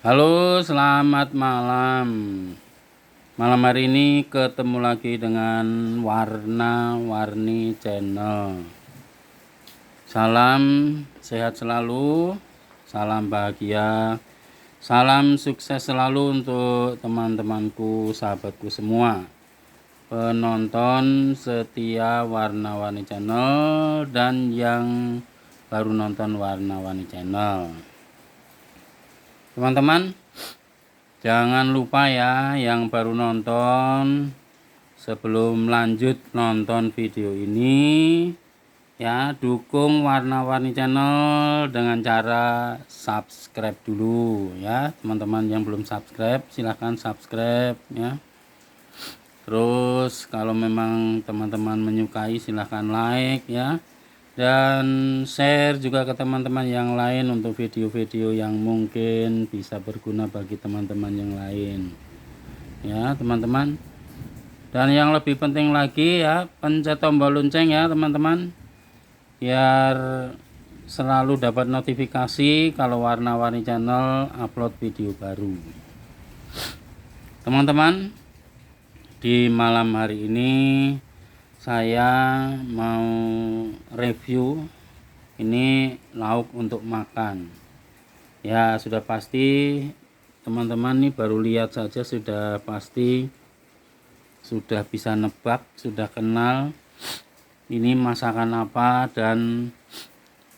Halo, selamat malam. Malam hari ini ketemu lagi dengan Warna-Warni Channel. Salam sehat selalu, salam bahagia, salam sukses selalu untuk teman-temanku, sahabatku semua, penonton setia Warna-Warni Channel dan yang baru nonton Warna-Warni Channel. Teman-teman, jangan lupa ya yang baru nonton, sebelum lanjut nonton video ini ya, dukung Warna-Warni Channel dengan cara subscribe dulu ya. Teman-teman yang belum subscribe silahkan subscribe ya. Terus kalau memang teman-teman menyukai silahkan like ya, dan share juga ke teman-teman yang lain untuk video-video yang mungkin bisa berguna bagi teman-teman yang lain ya teman-teman. Dan yang lebih penting lagi ya, pencet tombol lonceng ya teman-teman, biar selalu dapat notifikasi kalau Warna-Warni Channel upload video baru. Teman-teman, di malam hari ini saya mau review ini lauk untuk makan ya. Sudah pasti teman-teman nih baru lihat saja sudah pasti sudah bisa nebak, sudah kenal ini masakan apa dan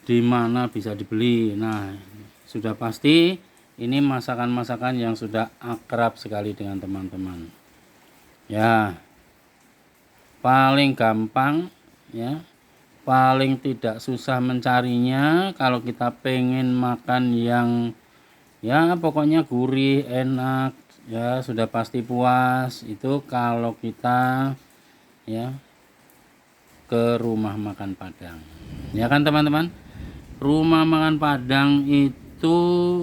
di mana bisa dibeli. Nah, sudah pasti ini masakan-masakan yang sudah akrab sekali dengan teman-teman ya. Paling gampang ya, paling tidak susah mencarinya kalau kita pengen makan yang ya pokoknya gurih, enak ya, sudah pasti puas itu kalau kita ya ke rumah makan Padang ya kan teman-teman. Rumah makan Padang itu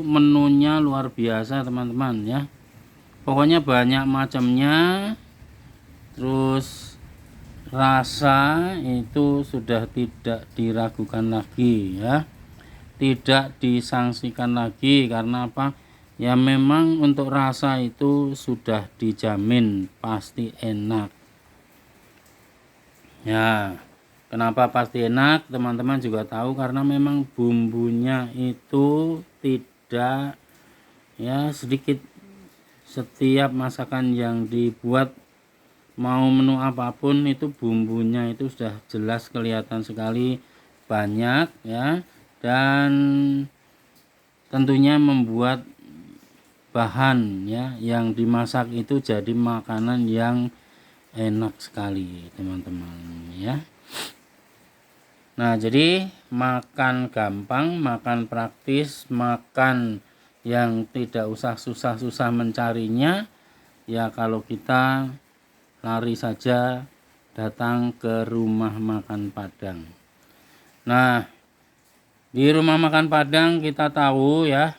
menunya luar biasa teman-teman ya, pokoknya banyak macamnya. Terus rasa itu sudah tidak diragukan lagi ya, tidak disangsikan lagi. Karena apa ya, memang untuk rasa itu sudah dijamin pasti enak ya. Kenapa pasti enak teman-teman juga tahu, karena memang bumbunya itu tidak ya sedikit. Setiap masakan yang dibuat, mau menu apapun itu bumbunya itu sudah jelas kelihatan sekali banyak ya, dan tentunya membuat bahan ya yang dimasak itu jadi makanan yang enak sekali teman-teman ya. Nah, jadi makan gampang, makan praktis, makan yang tidak usah susah-susah mencarinya ya, kalau kita lari saja datang ke rumah makan Padang. Nah, di rumah makan Padang kita tahu ya,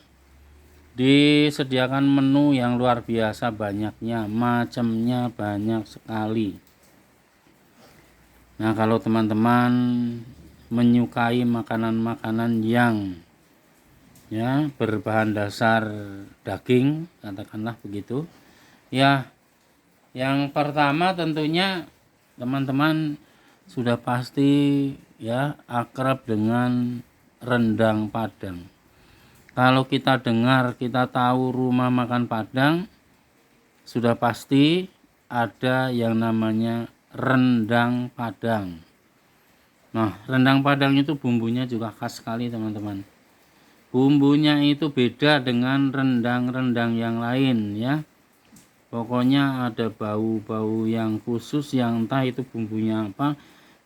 disediakan menu yang luar biasa banyaknya, macamnya banyak sekali. Nah, kalau teman-teman menyukai makanan-makanan yang ya berbahan dasar daging, katakanlah begitu ya, yang pertama tentunya teman-teman sudah pasti ya akrab dengan rendang Padang. Kalau kita dengar, kita tahu rumah makan Padang, sudah pasti ada yang namanya rendang Padang. Nah, rendang Padang itu bumbunya juga khas sekali teman-teman. Bumbunya itu beda dengan rendang-rendang yang lain ya. Pokoknya ada bau-bau yang khusus yang entah itu bumbunya apa.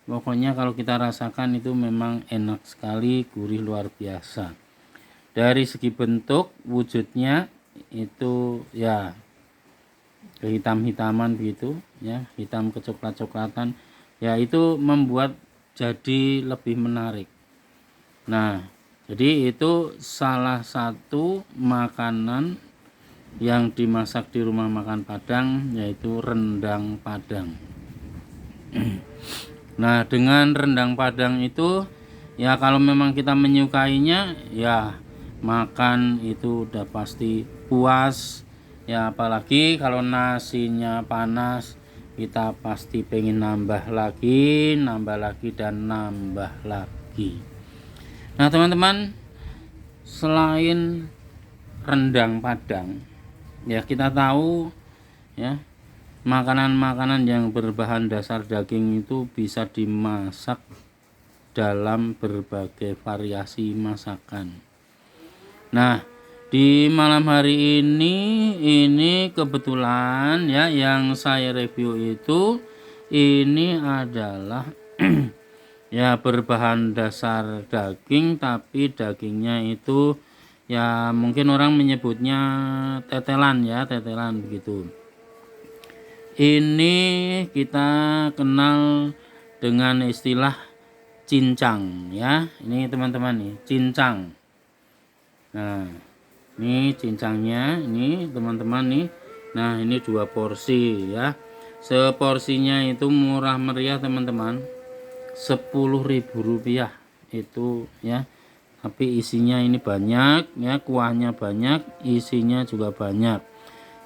Pokoknya kalau kita rasakan itu memang enak sekali, gurih luar biasa. Dari segi bentuk, wujudnya itu ya kehitam-hitaman begitu ya, hitam kecoklat-coklatan ya, itu membuat jadi lebih menarik. Nah, jadi itu salah satu makanan yang dimasak di rumah makan Padang, yaitu rendang Padang. Nah, dengan rendang Padang itu ya, kalau memang kita menyukainya ya, makan itu udah pasti puas ya, apalagi kalau nasinya panas kita pasti pengen nambah lagi dan nambah lagi. Nah teman-teman, selain rendang Padang ya, kita tahu ya, makanan-makanan yang berbahan dasar daging itu bisa dimasak dalam berbagai variasi masakan. Nah, di malam hari ini kebetulan ya, yang saya review itu ini adalah ya berbahan dasar daging, tapi dagingnya itu ya mungkin orang menyebutnya tetelan ya, tetelan begitu. Ini kita kenal dengan istilah cincang ya. Ini teman-teman nih, cincang. Nah, ini cincangnya, ini teman-teman nih. Nah, ini 2 porsi ya. Seporsinya itu murah meriah teman-teman, Rp10.000 itu ya. Tapi isinya ini banyak ya, kuahnya banyak, isinya juga banyak.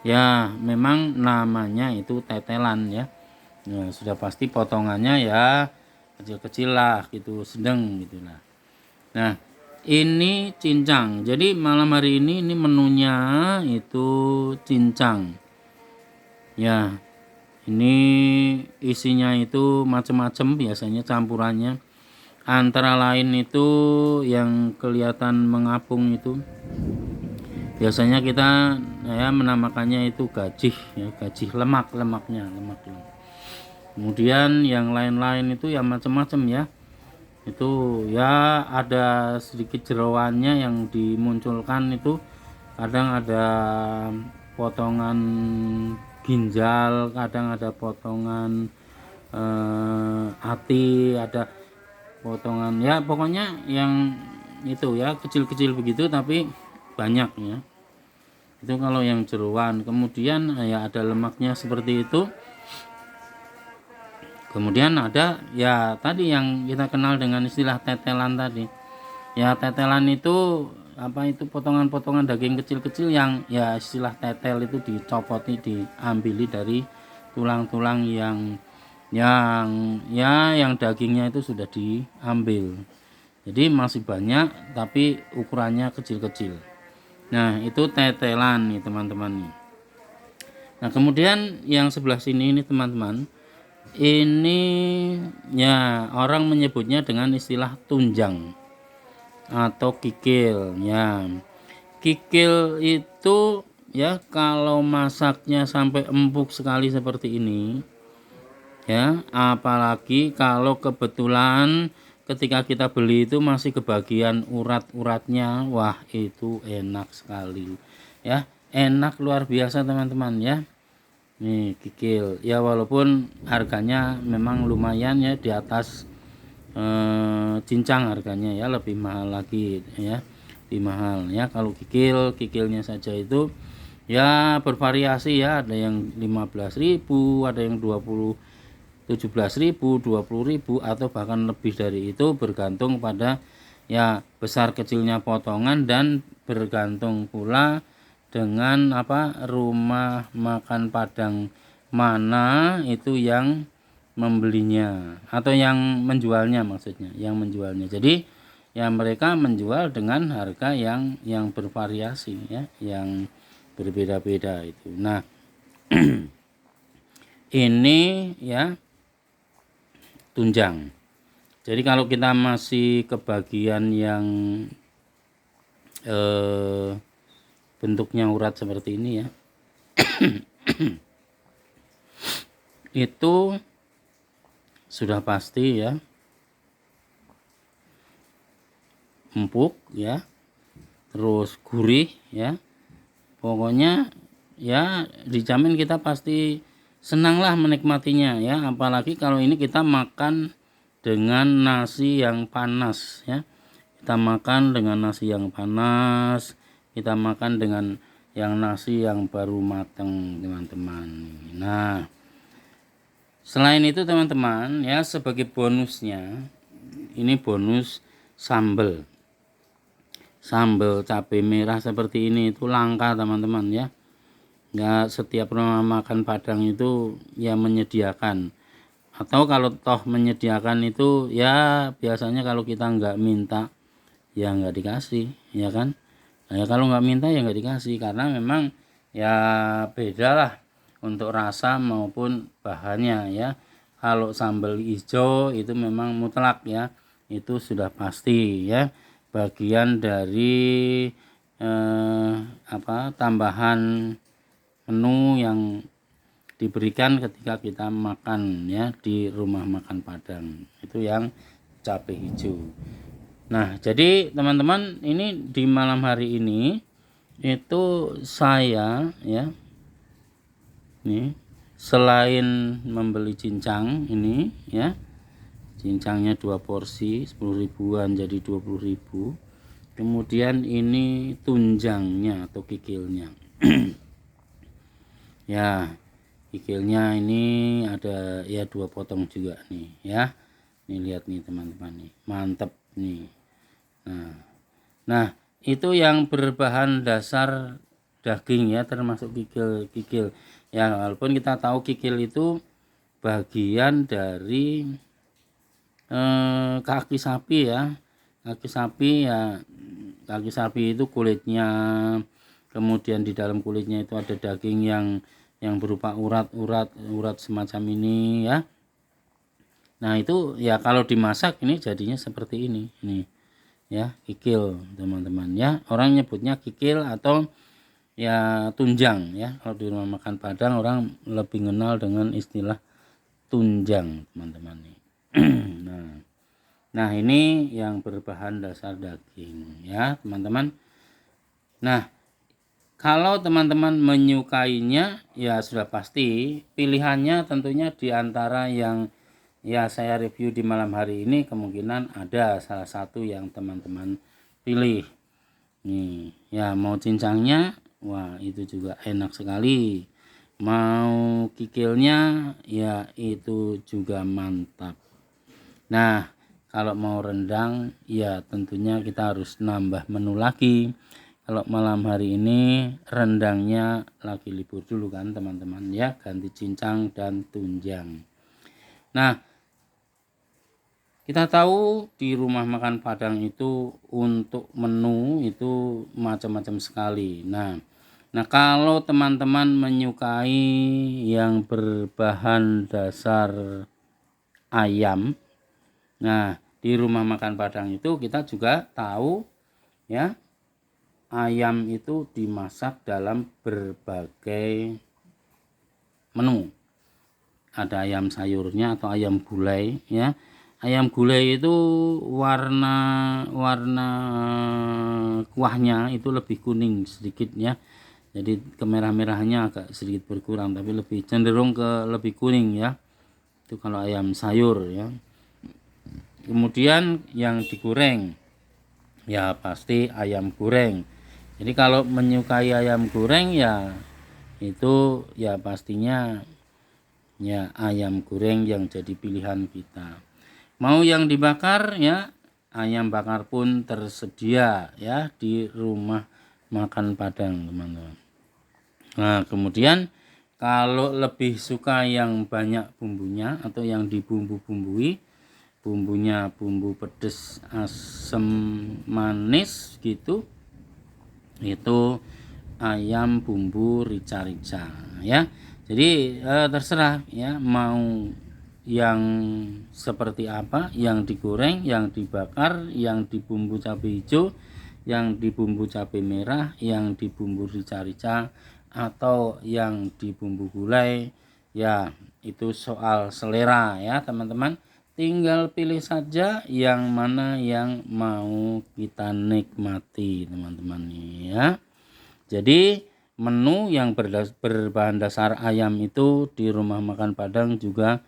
Ya, memang namanya itu tetelan ya. Nah, sudah pasti potongannya ya kecil-kecil lah gitu, sedang gitu lah. Nah, ini cincang. Jadi malam hari ini menunya itu cincang. Ya, ini isinya itu macam-macam, biasanya campurannya. Antara lain itu yang kelihatan mengapung itu biasanya kita ya menamakannya itu gajih ya, gajih lemaknya. Kemudian yang lain-lain itu ya macam-macam ya. Itu ya ada sedikit jeroannya yang dimunculkan itu, kadang ada potongan ginjal, kadang ada potongan hati, ada potongan ya pokoknya yang itu ya kecil-kecil begitu tapi banyak ya. Itu kalau yang jeroan. Kemudian ya ada lemaknya seperti itu. Kemudian ada ya tadi yang kita kenal dengan istilah tetelan tadi. Ya tetelan itu apa, itu potongan-potongan daging kecil-kecil yang ya istilah tetel itu dicopoti, diambili dari tulang-tulang yang dagingnya itu sudah diambil. Jadi masih banyak tapi ukurannya kecil-kecil. Nah, itu tetelan nih teman-teman nih. Nah, kemudian yang sebelah sini ini teman-teman, ini ya orang menyebutnya dengan istilah tunjang atau kikil ya. Kikil itu ya kalau masaknya sampai empuk sekali seperti ini ya, apalagi kalau kebetulan ketika kita beli itu masih kebagian urat-uratnya, wah itu enak sekali ya, enak luar biasa teman-teman ya. Nih kikil ya, walaupun harganya memang lumayan ya, di atas cincang harganya ya, lebih mahal lagi ya, lebih mahal ya. Kalau kikilnya saja itu ya bervariasi ya, ada yang 15.000, ada yang 17.000, 20.000 atau bahkan lebih dari itu, bergantung pada ya besar kecilnya potongan dan bergantung pula dengan apa, rumah makan Padang mana itu yang membelinya atau yang menjualnya, maksudnya yang menjualnya. Jadi ya mereka menjual dengan harga yang bervariasi ya, yang berbeda-beda itu. Nah, ini ya tunjang. Jadi kalau kita masih kebagian yang bentuknya urat seperti ini ya, itu sudah pasti ya empuk ya, terus gurih ya, pokoknya ya dijamin kita pasti senanglah menikmatinya ya. Apalagi kalau ini kita makan dengan nasi yang panas ya, kita makan dengan nasi yang panas, kita makan dengan yang nasi yang baru matang teman-teman. Nah, selain itu teman-teman ya, sebagai bonusnya ini bonus sambal. sambal cabai merah seperti ini itu langka teman-teman ya. Ya setiap rumah makan Padang itu ya menyediakan, atau kalau toh menyediakan itu ya biasanya kalau kita nggak minta ya nggak dikasih, ya kan. Nah, ya kalau nggak minta ya nggak dikasih, karena memang ya beda lah untuk rasa maupun bahannya ya. Kalau sambal hijau itu memang mutlak ya, itu sudah pasti ya, bagian dari tambahan menu yang diberikan ketika kita makan ya di rumah makan Padang, itu yang cabai hijau. Nah, jadi teman-teman, ini di malam hari ini itu saya ya, nih selain membeli cincang ini ya, cincangnya 2 porsi 10 ribuan jadi 20.000. Kemudian ini tunjangnya atau kikilnya. Ya, kikilnya ini ada ya 2 potong juga nih ya. Nih lihat nih teman-teman nih, mantep nih. Nah, itu yang berbahan dasar daging ya, termasuk kikil ya. Walaupun kita tahu kikil itu bagian dari kaki sapi ya. Kaki sapi itu kulitnya, kemudian di dalam kulitnya itu ada daging yang berupa urat semacam ini ya. Nah, itu ya kalau dimasak ini jadinya seperti ini ya, kikil teman-teman ya. Orang nyebutnya kikil atau ya tunjang ya. Kalau di rumah makan Padang orang lebih kenal dengan istilah tunjang teman-teman nih. Nah ini yang berbahan dasar daging ya teman-teman. Nah, kalau teman-teman menyukainya ya sudah pasti pilihannya tentunya di antara yang ya saya review di malam hari ini, kemungkinan ada salah satu yang teman-teman pilih nih ya. Mau cincangnya, wah itu juga enak sekali. Mau kikilnya ya itu juga mantap. Nah, kalau mau rendang ya tentunya kita harus nambah menu lagi. Kalau malam hari ini rendangnya lagi libur dulu kan teman-teman ya, ganti cincang dan tunjang. Nah, kita tahu di rumah makan Padang itu untuk menu itu macam-macam sekali. Nah, kalau teman-teman menyukai yang berbahan dasar ayam, nah di rumah makan Padang itu kita juga tahu ya, ayam itu dimasak dalam berbagai menu. Ada ayam sayurnya atau ayam gulai ya. Ayam gulai itu warna kuahnya itu lebih kuning sedikit ya. Jadi kemerah-merahannya agak sedikit berkurang, tapi lebih cenderung ke lebih kuning ya. Itu kalau ayam sayur ya. Kemudian yang digoreng ya pasti ayam goreng. Jadi kalau menyukai ayam goreng ya itu ya pastinya ya ayam goreng yang jadi pilihan kita. Mau yang dibakar ya, ayam bakar pun tersedia ya di rumah makan Padang teman-teman. Nah, kemudian kalau lebih suka yang banyak bumbunya atau yang dibumbu-bumbui, bumbunya bumbu pedas, asam, manis gitu, itu ayam bumbu rica-rica ya. Jadi terserah ya mau yang seperti apa, yang digoreng, yang dibakar, yang dibumbu cabai hijau, yang dibumbu cabai merah, yang dibumbu rica-rica, atau yang dibumbu gulai ya, itu soal selera ya teman-teman. Tinggal pilih saja yang mana yang mau kita nikmati teman-teman ya. Jadi menu yang berbahan dasar ayam itu di rumah makan Padang juga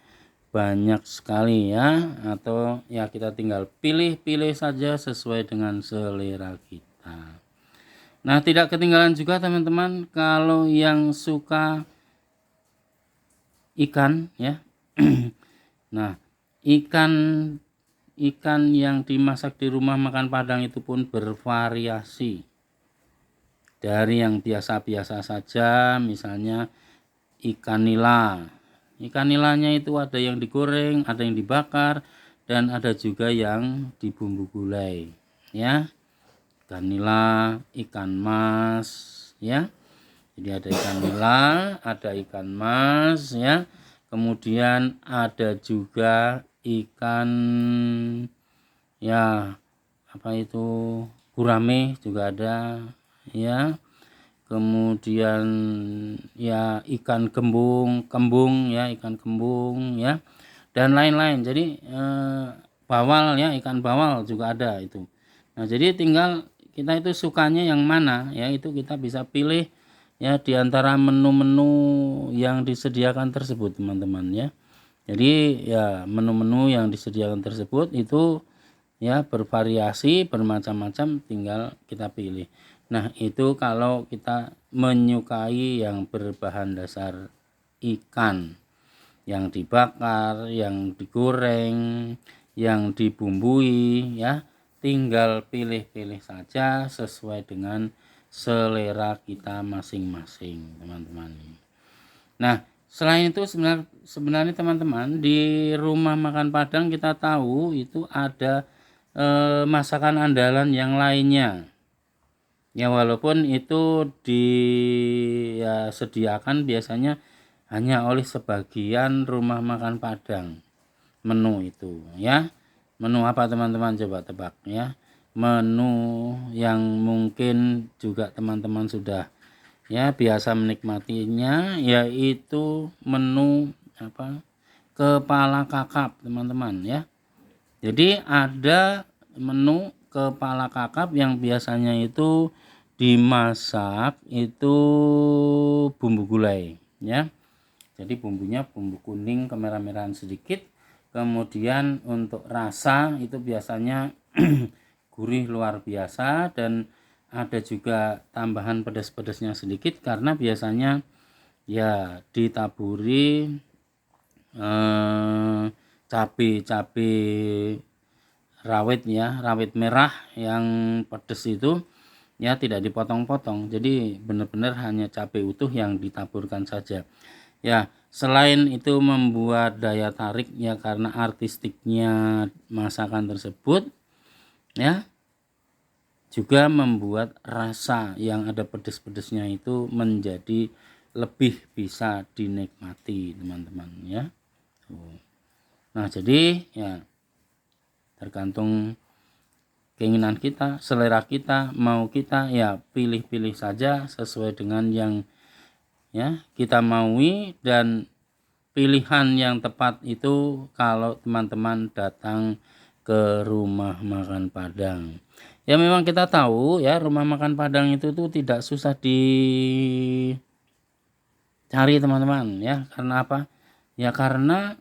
banyak sekali ya, atau ya kita tinggal pilih-pilih saja sesuai dengan selera kita. Nah, tidak ketinggalan juga teman-teman kalau yang suka ikan ya. Nah, ikan ikan yang dimasak di rumah makan Padang itu pun bervariasi. Dari yang biasa-biasa saja, misalnya ikan nila. Ikan nilanya itu ada yang digoreng, ada yang dibakar, dan ada juga yang dibumbu gulai. Ya, ikan nila, ikan mas, ya. Jadi ada ikan nila, ada ikan mas, ya. Kemudian ada juga ikan, ya, apa itu, gurame juga ada, ya. Kemudian ya ikan kembung ya, ikan kembung ya, dan lain-lain. Jadi bawal ya, ikan bawal juga ada itu. Nah, jadi tinggal kita itu sukanya yang mana ya, itu kita bisa pilih ya di antara menu-menu yang disediakan tersebut, teman-teman ya. Jadi ya menu-menu yang disediakan tersebut itu ya bervariasi, bermacam-macam, tinggal kita pilih. Nah, itu kalau kita menyukai yang berbahan dasar ikan, yang dibakar, yang digoreng, yang dibumbui ya, tinggal pilih-pilih saja sesuai dengan selera kita masing-masing, teman-teman. Nah, selain itu sebenarnya teman-teman, di rumah makan Padang kita tahu itu ada masakan andalan yang lainnya. Ya, walaupun itu disediakan biasanya hanya oleh sebagian rumah makan Padang menu itu ya. Menu apa teman-teman, coba tebak ya. Menu yang mungkin juga teman-teman sudah ya biasa menikmatinya, yaitu menu apa? Kepala kakap, teman-teman ya. Jadi ada menu kepala kakap yang biasanya itu dimasak itu bumbu gulai ya. Jadi bumbunya bumbu kuning kemerah-merahan sedikit. Kemudian untuk rasa itu biasanya gurih luar biasa, dan ada juga tambahan pedas-pedasnya sedikit karena biasanya ya ditaburi cabai rawit ya, rawit merah yang pedas itu ya, tidak dipotong-potong. Jadi benar-benar hanya cabai utuh yang ditaburkan saja. Ya, selain itu membuat daya tarik ya karena artistiknya masakan tersebut ya, juga membuat rasa yang ada pedas-pedasnya itu menjadi lebih bisa dinikmati, teman-teman ya. Nah, jadi ya tergantung keinginan kita, selera kita, mau kita ya pilih-pilih saja sesuai dengan yang ya kita maui, dan pilihan yang tepat itu kalau teman-teman datang ke rumah makan Padang. Ya memang kita tahu ya rumah makan Padang itu tuh tidak susah dicari, teman-teman ya. Karena apa? Ya karena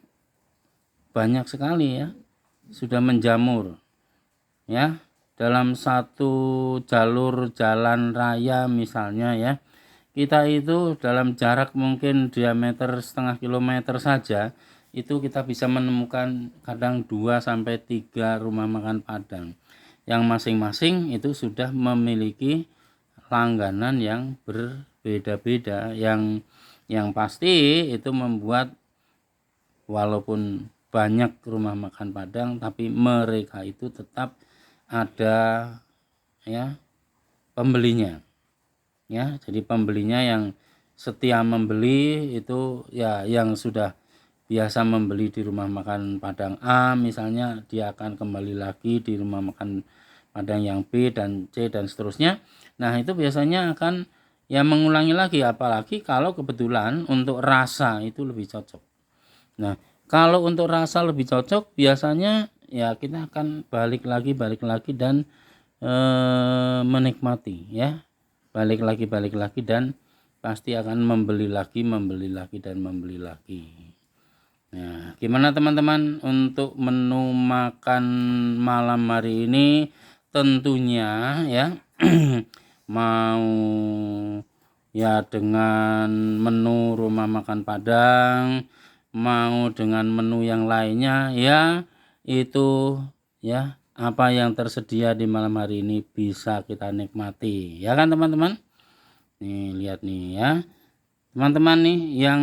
banyak sekali ya sudah menjamur ya dalam satu jalur jalan raya misalnya ya. Kita itu dalam jarak mungkin diameter setengah kilometer saja itu kita bisa menemukan kadang 2 sampai 3 rumah makan Padang yang masing-masing itu sudah memiliki langganan yang berbeda-beda, yang pasti itu membuat walaupun banyak rumah makan Padang tapi mereka itu tetap ada ya pembelinya ya. Jadi pembelinya yang setia membeli itu ya yang sudah biasa membeli di rumah makan Padang A misalnya, dia akan kembali lagi di rumah makan Padang yang B dan C dan seterusnya. Nah, itu biasanya akan ya mengulangi lagi, apalagi kalau kebetulan untuk rasa itu lebih cocok. Nah, kalau untuk rasa lebih cocok biasanya ya kita akan balik lagi dan menikmati ya. Balik lagi dan pasti akan membeli lagi dan membeli lagi. Nah, gimana teman-teman untuk menu makan malam hari ini? Tentunya ya mau ya dengan menu rumah makan Padang, mau dengan menu yang lainnya ya, itu ya apa yang tersedia di malam hari ini bisa kita nikmati, ya kan teman-teman. Nih lihat nih ya teman-teman nih yang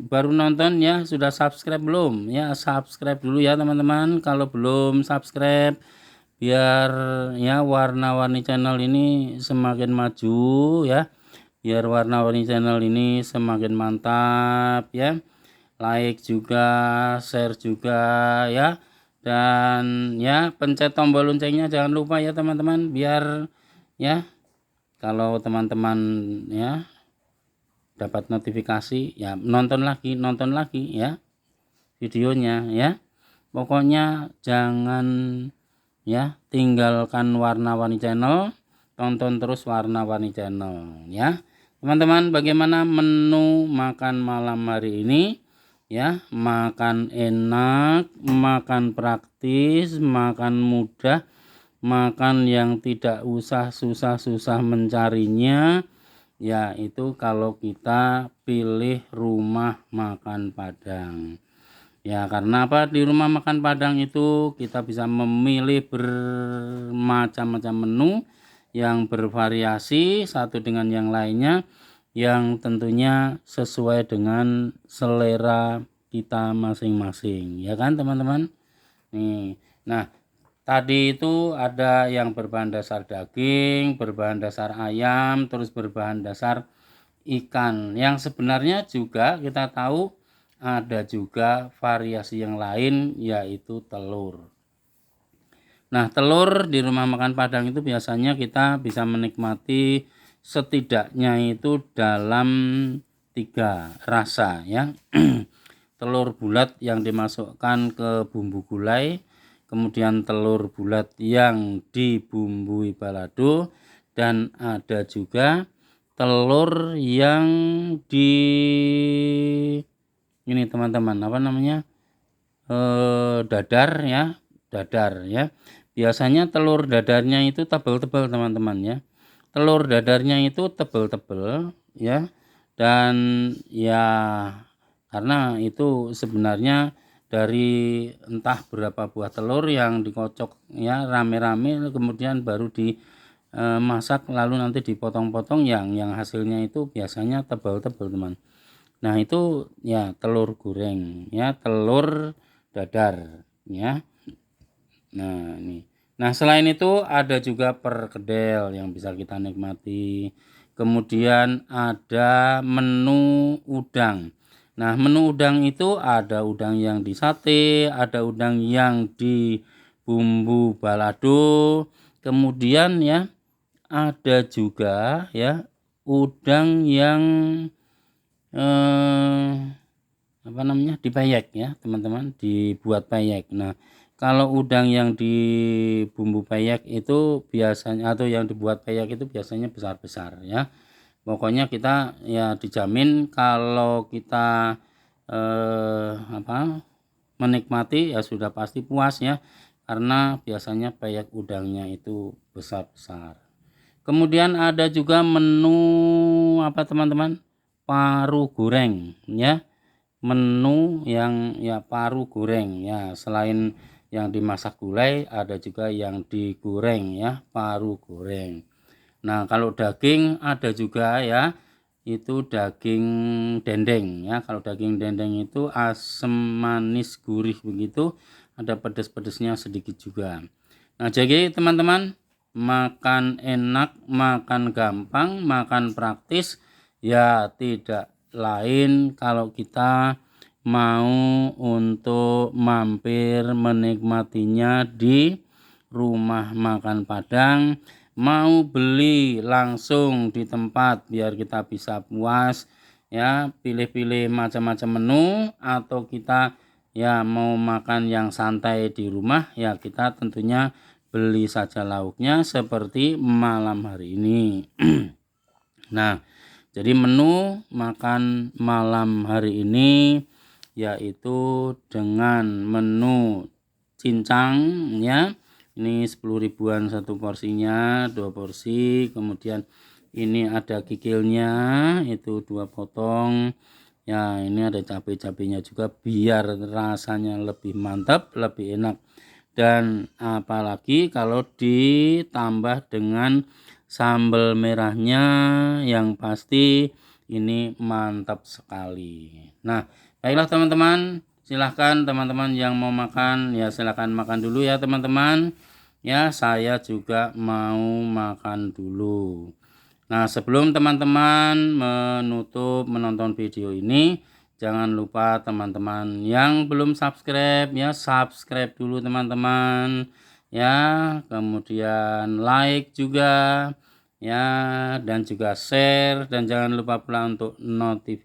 baru nonton ya, sudah subscribe belum? Ya subscribe dulu ya teman-teman kalau belum subscribe, biar ya warna-warni channel ini semakin maju ya, biar warna-warni channel ini semakin mantap ya. Like juga, share juga ya, dan ya pencet tombol loncengnya jangan lupa ya teman-teman, biar ya kalau teman-teman ya dapat notifikasi ya nonton lagi ya videonya ya. Pokoknya jangan ya tinggalkan warna-warni channel, tonton terus warna-warni channel ya teman-teman. Bagaimana menu makan malam hari ini ya? Makan enak, makan praktis, makan mudah, makan yang tidak usah susah-susah mencarinya, yaitu kalau kita pilih rumah makan Padang. Ya karena apa, di rumah makan Padang itu kita bisa memilih bermacam-macam menu yang bervariasi satu dengan yang lainnya, yang tentunya sesuai dengan selera kita masing-masing, ya kan teman-teman. Nih nah tadi itu ada yang berbahan dasar daging, berbahan dasar ayam, terus berbahan dasar ikan, yang sebenarnya juga kita tahu ada juga variasi yang lain yaitu telur. Nah telur di rumah makan Padang itu biasanya kita bisa menikmati setidaknya itu dalam 3 rasa ya. Telur bulat yang dimasukkan ke bumbu gulai, kemudian telur bulat yang dibumbui balado, dan ada juga telur yang di ini teman-teman apa namanya dadar ya. Biasanya telur dadarnya itu tebal-tebal teman-teman ya, telur dadarnya itu tebal-tebal ya, dan ya karena itu sebenarnya dari entah berapa buah telur yang dikocok ya rame-rame, kemudian baru dimasak lalu nanti dipotong-potong, yang hasilnya itu biasanya tebal-tebal teman. Nah itu ya telur goreng ya, telur dadar ya. Nah ini, nah selain itu ada juga perkedel yang bisa kita nikmati, kemudian ada menu udang. Nah menu udang itu ada udang yang di sate, ada udang yang di bumbu balado, kemudian ya ada juga ya udang yang apa namanya dipeyek ya teman-teman, dibuat peyek. Nah kalau udang yang di bumbu peyek itu biasanya, atau yang dibuat peyek itu biasanya besar-besar ya. Pokoknya kita ya dijamin kalau kita menikmati ya sudah pasti puas ya, karena biasanya peyek udangnya itu besar-besar. Kemudian ada juga menu apa teman-teman, paru goreng ya, menu yang ya paru goreng ya, selain yang dimasak gulai ada juga yang digoreng ya, paru goreng. Nah kalau daging ada juga ya, itu daging dendeng ya. Kalau daging dendeng itu asam manis gurih begitu, ada pedas-pedasnya sedikit juga. Nah jadi teman-teman, makan enak, makan gampang, makan praktis ya, tidak lain kalau kita mau untuk mampir menikmatinya di rumah makan Padang, mau beli langsung di tempat biar kita bisa puas ya, pilih-pilih macam-macam menu, atau kita ya mau makan yang santai di rumah ya, kita tentunya beli saja lauknya seperti malam hari ini. Nah jadi menu makan malam hari ini yaitu dengan menu cincang ya, ini 10 ribuan satu porsinya, 2 porsi, kemudian ini ada kikilnya itu 2 potong ya, ini ada cabai-cabainya juga biar rasanya lebih mantap, lebih enak. Dan apalagi kalau ditambah dengan sambal merahnya, yang pasti ini mantap sekali. Nah, baiklah teman-teman, silahkan teman-teman yang mau makan ya silahkan makan dulu ya teman-teman. Ya, saya juga mau makan dulu. Nah, sebelum teman-teman menutup menonton video ini, jangan lupa teman-teman yang belum subscribe ya subscribe dulu teman-teman ya, kemudian like juga ya, dan juga share, dan jangan lupa pula untuk notifikasi